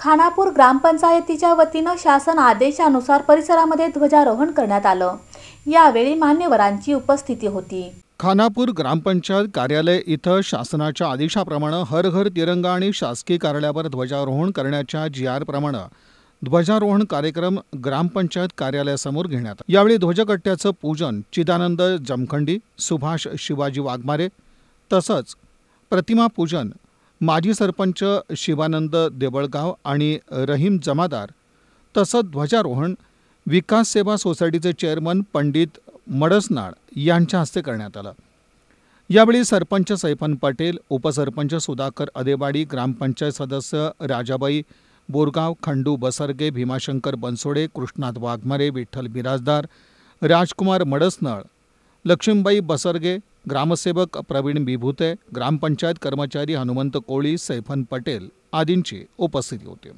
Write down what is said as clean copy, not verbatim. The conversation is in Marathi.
खानापूर ग्रामपंचायतीच्या वतीनं शासन आदेशानुसार परिसरामध्ये ध्वजारोहण करण्यात आलं। यावेळी मान्यवरांची उपस्थिती होती। खानापूर ग्रामपंचायत कार्यालय इथं शासनाच्या आदेशाप्रमाणे हर घर तिरंगा आणि शासकीय कार्यालयावर ध्वजारोहण करण्याच्या GR प्रमाणे ध्वजारोहण कार्यक्रम ग्रामपंचायत कार्यालयासमोर घेण्यात आला। यावेळी ध्वजकट्ट्याचं पूजन चिदानंद जमखंडी, सुभाष शिवाजी वाघमारे तसंच प्रतिमा पूजन माजी सरपंच शिवानंद देवळगाव आणि रहीम जमादार तसंच ध्वजारोहण विकास सेवा सोसायटीचे चेअरमन पंडित मडसनाळ यांच्या हस्ते करण्यात आलं। यावेळी सरपंच सैफन पटेल, उपसरपंच सुधाकर अदेवाडी, ग्रामपंचायत सदस्य राजाबाई बोरगाव, खंडू बसरगे, भीमाशंकर बनसोडे, कृष्णात वाघमारे, विठ्ठल बिराजदार, राजकुमार मडसनाळ, लक्ष्मीबाई बसरगे, ग्रामसेवक प्रवीण बिभुते, ग्रामपंचायत कर्मचारी हनुमंत कोळी, सैफन पटेल आदींची उपस्थिती होती।